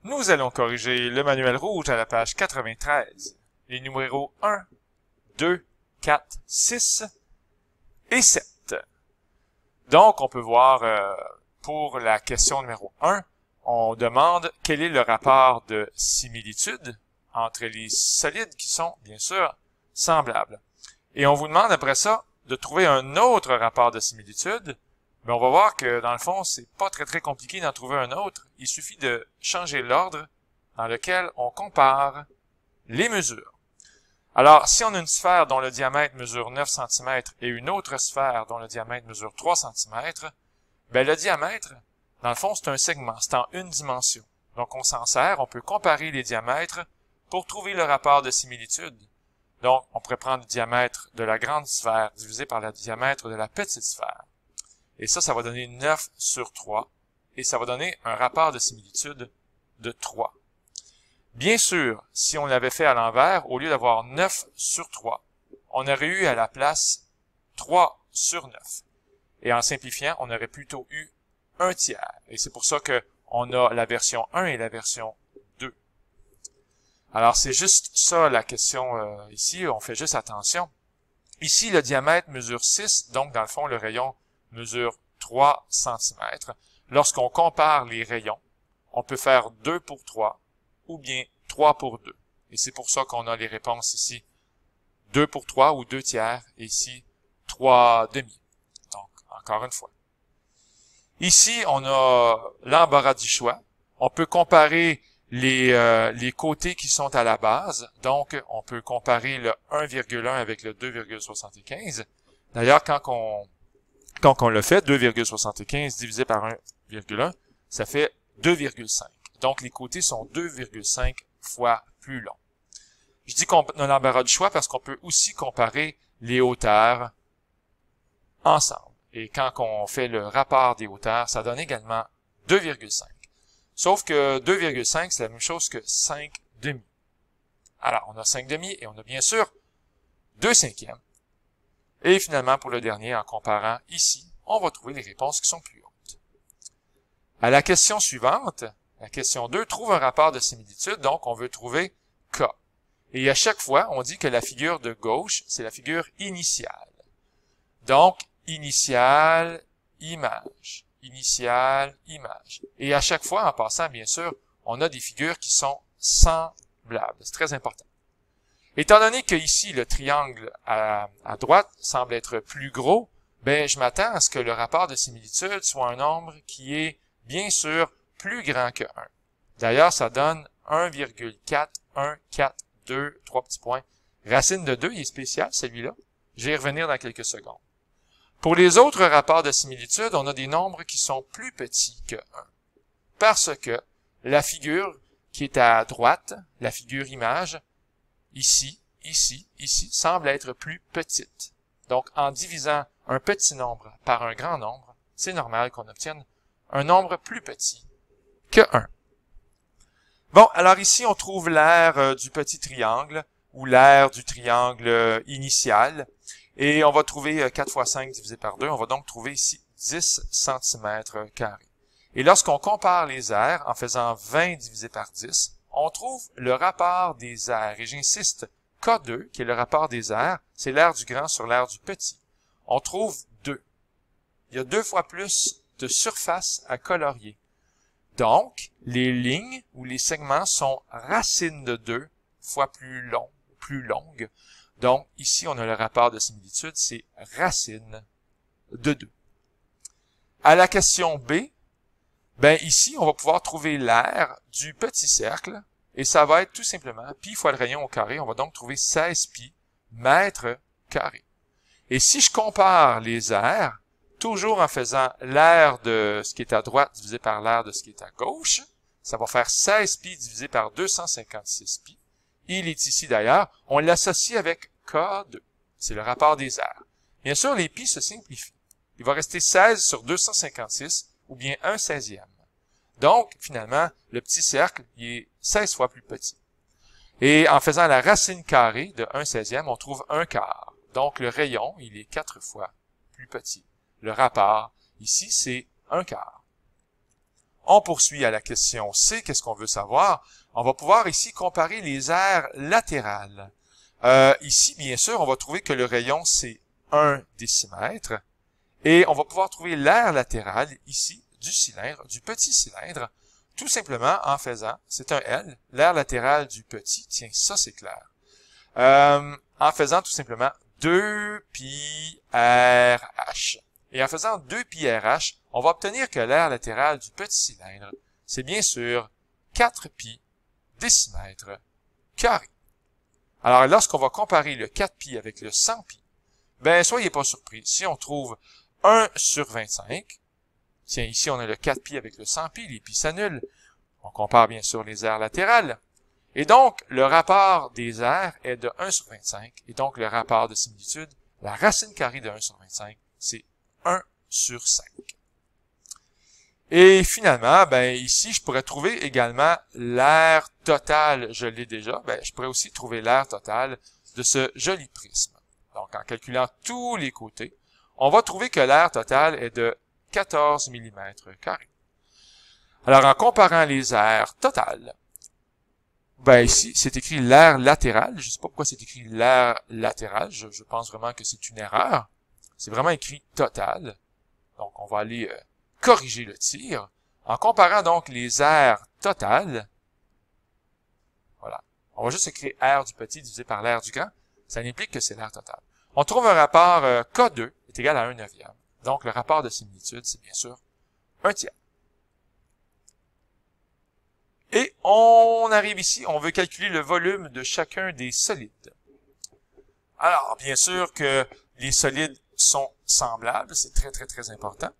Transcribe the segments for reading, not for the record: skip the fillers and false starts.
Nous allons corriger le manuel rouge à la page 93. Les numéros 1, 2, 4, 6 et 7. Donc, on peut voir pour la question numéro 1, on demande quel est le rapport de similitude entre les solides qui sont, bien sûr, semblables. Et on vous demande après ça de trouver un autre rapport de similitude. Mais on va voir que, dans le fond, c'est pas très compliqué d'en trouver un autre. Il suffit de changer l'ordre dans lequel on compare les mesures. Alors, si on a une sphère dont le diamètre mesure 9 cm et une autre sphère dont le diamètre mesure 3 cm, ben le diamètre, dans le fond, c'est un segment, c'est en une dimension. Donc, on s'en sert, on peut comparer les diamètres pour trouver le rapport de similitude. Donc, on pourrait prendre le diamètre de la grande sphère divisé par le diamètre de la petite sphère. Et ça va donner 9 sur 3. Et ça va donner un rapport de similitude de 3. Bien sûr, si on l'avait fait à l'envers, au lieu d'avoir 9 sur 3, on aurait eu à la place 3 sur 9. Et en simplifiant, on aurait plutôt eu un tiers. Et c'est pour ça qu'on a la version 1 et la version 2. Alors, c'est juste ça la question ici. On fait juste attention. Ici, le diamètre mesure 6, donc dans le fond, le rayon mesure 3 cm. Lorsqu'on compare les rayons, on peut faire 2 pour 3 ou bien 3 pour 2. Et c'est pour ça qu'on a les réponses ici 2 pour 3 ou 2 tiers et ici 3 demi. Donc, encore une fois. Ici, on a l'embarras du choix. On peut comparer les côtés qui sont à la base. Donc, on peut comparer le 1,1 avec le 2,75. D'ailleurs, quand on le fait, 2,75 divisé par 1,1, ça fait 2,5. Donc, les côtés sont 2,5 fois plus longs. Je dis qu'on a l'embarras du choix parce qu'on peut aussi comparer les hauteurs ensemble. Et quand on fait le rapport des hauteurs, ça donne également 2,5. Sauf que 2,5, c'est la même chose que 5 demi. Alors, on a 5 demi et on a bien sûr 2 cinquièmes. Et finalement, pour le dernier, en comparant ici, on va trouver les réponses qui sont plus hautes. À la question suivante, la question 2, trouve un rapport de similitude, donc on veut trouver K. Et à chaque fois, on dit que la figure de gauche, c'est la figure initiale. Donc, initiale, image, initiale, image. Et à chaque fois, en passant, bien sûr, on a des figures qui sont semblables. C'est très important. Étant donné que ici, le triangle à droite semble être plus gros, ben, je m'attends à ce que le rapport de similitude soit un nombre qui est, bien sûr, plus grand que 1. D'ailleurs, ça donne 1,4142, 3 petits points. Racine de 2, il est spécial, celui-là. Je vais y revenir dans quelques secondes. Pour les autres rapports de similitude, on a des nombres qui sont plus petits que 1. Parce que la figure qui est à droite, la figure image, ici, ici, ici, semble être plus petite. Donc, en divisant un petit nombre par un grand nombre, c'est normal qu'on obtienne un nombre plus petit que 1. Bon, alors ici, on trouve l'aire du petit triangle, ou l'aire du triangle initial. Et on va trouver 4 fois 5 divisé par 2. On va donc trouver ici 10 cm². Et lorsqu'on compare les aires en faisant 20 divisé par 10, on trouve le rapport des aires. Et j'insiste, K2, qui est le rapport des aires, c'est l'aire du grand sur l'aire du petit. On trouve 2. Il y a 2 fois plus de surface à colorier. Donc, les lignes ou les segments sont racine de 2 fois plus longues. Donc, ici, on a le rapport de similitude, c'est racine de 2. À la question B, ben ici, on va pouvoir trouver l'aire du petit cercle, et ça va être tout simplement pi fois le rayon au carré. On va donc trouver 16 pi mètres carrés. Et si je compare les aires, toujours en faisant l'aire de ce qui est à droite divisé par l'aire de ce qui est à gauche, ça va faire 16 pi divisé par 256 pi. Il est ici d'ailleurs, on l'associe avec K2. C'est le rapport des aires. Bien sûr, les pi se simplifient. Il va rester 16 sur 256, ou bien 1/16e. Donc, finalement, le petit cercle, il est 16 fois plus petit. Et en faisant la racine carrée de 1/16e, on trouve 1/4. Donc, le rayon, il est 4 fois plus petit. Le rapport, ici, c'est 1/4. On poursuit à la question C. Qu'est-ce qu'on veut savoir? On va pouvoir ici comparer les aires latérales. Ici, bien sûr, on va trouver que le rayon, c'est 1 décimètre. Et on va pouvoir trouver l'aire latérale, ici, du cylindre, du petit cylindre, tout simplement en faisant, c'est un L, l'aire latérale du petit, tiens, ça c'est clair, en faisant tout simplement 2 pi RH. Et en faisant 2 pi RH, on va obtenir que l'aire latérale du petit cylindre, c'est bien sûr 4 pi décimètres carrés. Alors, lorsqu'on va comparer le 4 pi avec le 100 pi, ben, soyez pas surpris, si on trouve 1 sur 25, tiens, ici, on a le 4 pi avec le 100 pi, les pi s'annulent. On compare bien sûr les aires latérales. Et donc, le rapport des aires est de 1 sur 25. Et donc, le rapport de similitude, la racine carrée de 1 sur 25, c'est 1 sur 5. Et finalement, ben ici, je pourrais trouver également l'aire totale, je l'ai déjà, ben je pourrais aussi trouver l'aire totale de ce joli prisme. Donc, en calculant tous les côtés, on va trouver que l'aire totale est de 14 mm². Alors, en comparant les aires totales, ben ici, c'est écrit l'aire latérale. Je ne sais pas pourquoi c'est écrit l'aire latérale. Je pense vraiment que c'est une erreur. C'est vraiment écrit totale. Donc, on va aller corriger le tir. En comparant donc les aires totales, voilà. On va juste écrire R du petit divisé par l'aire du grand. Ça implique que c'est l'aire totale. On trouve un rapport K2 est égal à 1/9. Donc, le rapport de similitude, c'est bien sûr 1/3. Et on arrive ici, on veut calculer le volume de chacun des solides. Alors, bien sûr que les solides sont semblables, c'est très, très, très important.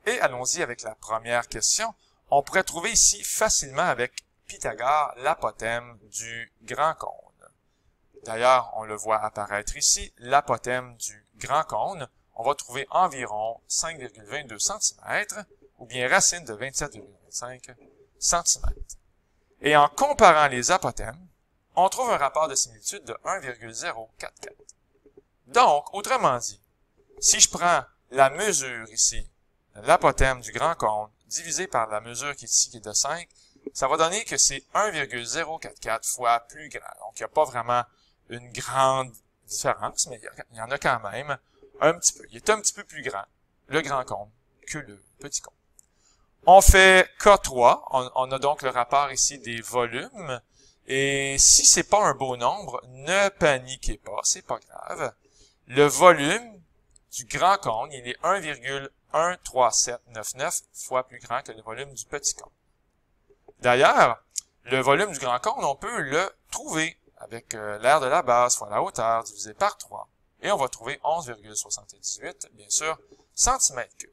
Et allons-y avec la première question. On pourrait trouver ici facilement avec Pythagore l'apothème du grand cône. D'ailleurs, on le voit apparaître ici, l'apothème du grand cône. On va trouver environ 5,22 cm, ou bien racine de 27,25 cm. Et en comparant les apothèmes, on trouve un rapport de similitude de 1,044. Donc, autrement dit, si je prends la mesure ici, l'apothème du grand cône, divisé par la mesure qui est ici, qui est de 5, ça va donner que c'est 1,044 fois plus grand. Donc, il n'y a pas vraiment une grande différence, mais il y en a quand même un petit peu. Il est un petit peu plus grand, le grand cône, que le petit cône. On fait K3, on a donc le rapport ici des volumes, et si c'est pas un beau nombre, ne paniquez pas, c'est pas grave. Le volume du grand cône, il est 1,13799 fois plus grand que le volume du petit cône. D'ailleurs, le volume du grand cône, on peut le trouver avec l'aire de la base fois la hauteur divisé par 3, et on va trouver 11,78, bien sûr, centimètres cubes.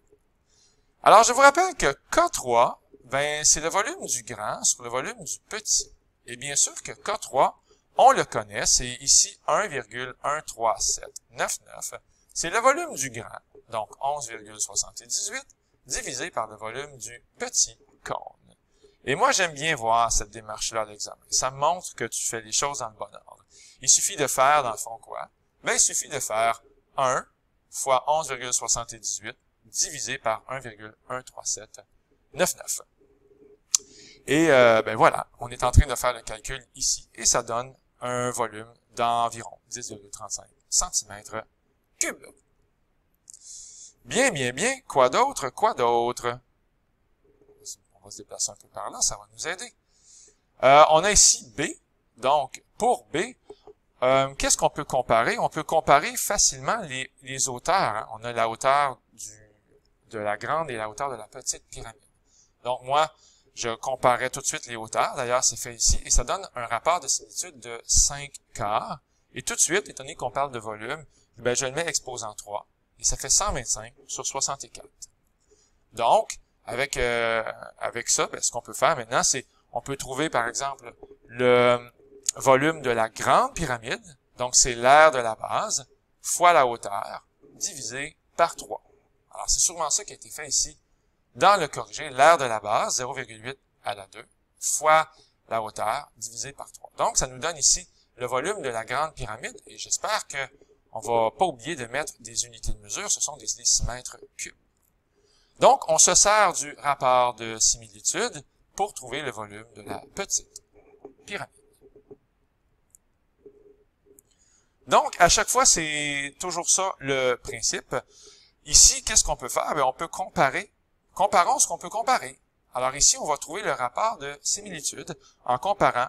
Alors, je vous rappelle que K3, ben, c'est le volume du grand sur le volume du petit. Et bien sûr que K3, on le connaît, c'est ici 1,13799. C'est le volume du grand, donc 11,78, divisé par le volume du petit cône. Et moi, j'aime bien voir cette démarche-là à l'examen. Ça me montre que tu fais les choses dans le bon ordre. Il suffit de faire, dans le fond, quoi? Ben, il suffit de faire 1 fois 11,78 divisé par 1,13799. Et ben voilà, on est en train de faire le calcul ici, et ça donne un volume d'environ 10,35 cm3. Bien, bien, bien. Quoi d'autre? Quoi d'autre? On va se déplacer un peu par là, ça va nous aider. On a ici B. Donc, pour B, qu'est-ce qu'on peut comparer? On peut comparer facilement les hauteurs. Hein. On a la hauteur de la grande et la hauteur de la petite pyramide. Donc, moi, je comparais tout de suite les hauteurs. D'ailleurs, c'est fait ici. Et ça donne un rapport de similitude de 5 quarts. Et tout de suite, étant donné qu'on parle de volume, ben, je le mets exposant 3. Et ça fait 125 sur 64. Donc, avec ça, ben, ce qu'on peut faire maintenant, c'est on peut trouver, par exemple, le volume de la grande pyramide. Donc, c'est l'aire de la base fois la hauteur divisé par 3. Alors, c'est sûrement ça qui a été fait ici dans le corrigé. L'aire de la base, 0,8 à la 2, fois la hauteur divisé par 3. Donc, ça nous donne ici le volume de la grande pyramide. Et j'espère qu'on va pas oublier de mettre des unités de mesure. Ce sont des décimètres cubes. Donc, on se sert du rapport de similitude pour trouver le volume de la petite pyramide. Donc, à chaque fois, c'est toujours ça le principe. Ici, qu'est-ce qu'on peut faire? Bien, on peut comparer. Comparons ce qu'on peut comparer. Alors ici, on va trouver le rapport de similitude en comparant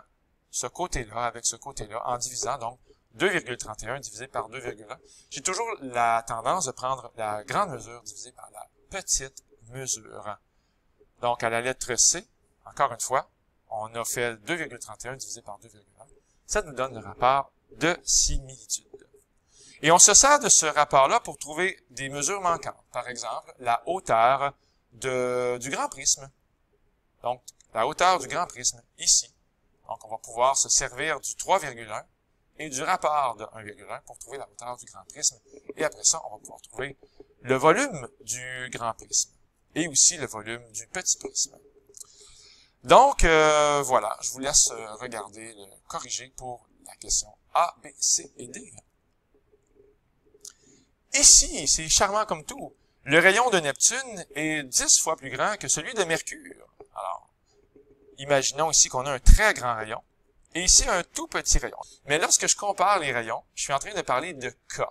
ce côté-là avec ce côté-là, en divisant donc 2,31 divisé par 2,1. J'ai toujours la tendance de prendre la grande mesure divisée par la petite mesure. Donc, à la lettre C, encore une fois, on a fait 2,31 divisé par 2,1. Ça nous donne le rapport de similitude. Et on se sert de ce rapport-là pour trouver des mesures manquantes. Par exemple, la hauteur du grand prisme. Donc, la hauteur du grand prisme, ici. Donc, on va pouvoir se servir du 3,1 et du rapport de 1,1 pour trouver la hauteur du grand prisme. Et après ça, on va pouvoir trouver le volume du grand prisme et aussi le volume du petit prisme. Donc, voilà, je vous laisse regarder, corriger pour la question A, B, C et D. Ici, c'est charmant comme tout. Le rayon de Neptune est 10 fois plus grand que celui de Mercure. Alors, imaginons ici qu'on a un très grand rayon et ici un tout petit rayon. Mais lorsque je compare les rayons, je suis en train de parler de K.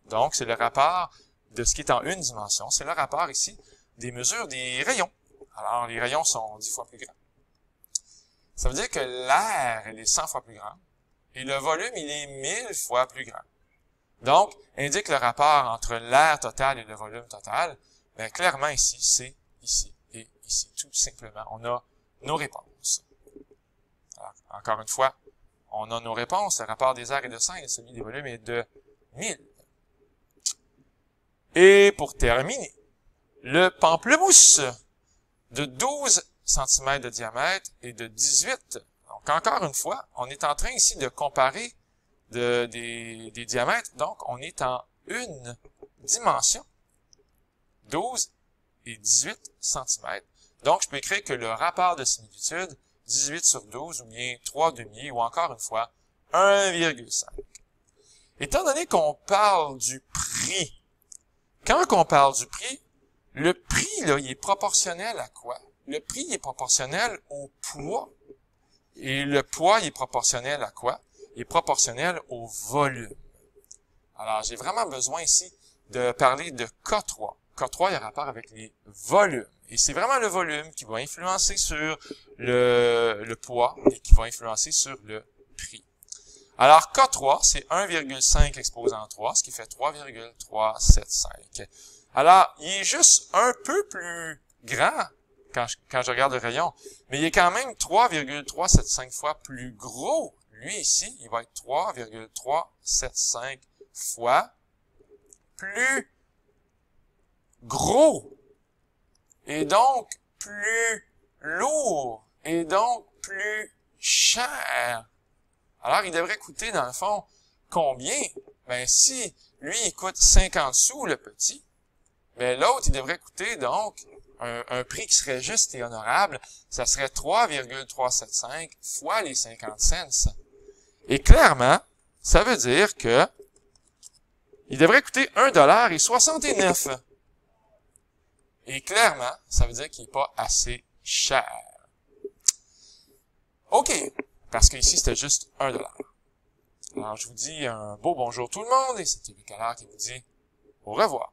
Donc, c'est le rapport de ce qui est en une dimension. C'est le rapport ici des mesures des rayons. Alors, les rayons sont 10 fois plus grands. Ça veut dire que l'air, elle est 100 fois plus grand et le volume, il est 1000 fois plus grand. Donc, indique le rapport entre l'air total et le volume total. Bien, clairement, ici, c'est ici et ici. Tout simplement, on a nos réponses. Alors, encore une fois, on a nos réponses. Le rapport des airs est de 5, celui des volumes est de 1000. Et pour terminer, le pamplemousse de 12 cm de diamètre et de 18. Donc, encore une fois, on est en train ici de comparer des diamètres. Donc, on est en une dimension, 12 et 18 cm. Donc, je peux écrire que le rapport de similitude, 18 sur 12, ou bien 3 demi, ou encore une fois, 1,5. Étant donné qu'on parle du prix, quand on parle du prix, le prix, là, il est proportionnel à quoi? Le prix est proportionnel au poids. Et le poids, il est proportionnel à quoi? Il est proportionnel au volume. Alors, j'ai vraiment besoin ici de parler de K3. K3, il a rapport avec les volumes. Et c'est vraiment le volume qui va influencer sur le poids et qui va influencer sur le prix. Alors, K3, c'est 1,5 exposant 3, ce qui fait 3,375. Alors, il est juste un peu plus grand quand je regarde le rayon, mais il est quand même 3,375 fois plus gros. Lui, ici, il va être 3,375 fois plus gros. Et donc, plus lourd. Et donc, plus cher. Alors, il devrait coûter, dans le fond, combien? Ben, si lui, il coûte 50 sous, le petit, ben, l'autre, il devrait coûter, donc, un prix qui serait juste et honorable. Ça serait 3,375 fois les 50 cents. Et clairement, ça veut dire que il devrait coûter 1,69 $. Et clairement, ça veut dire qu'il n'est pas assez cher. OK, parce qu'ici, c'était juste 1 $. Alors, je vous dis un beau bonjour tout le monde, et c'était Luc Allard qui vous dit au revoir.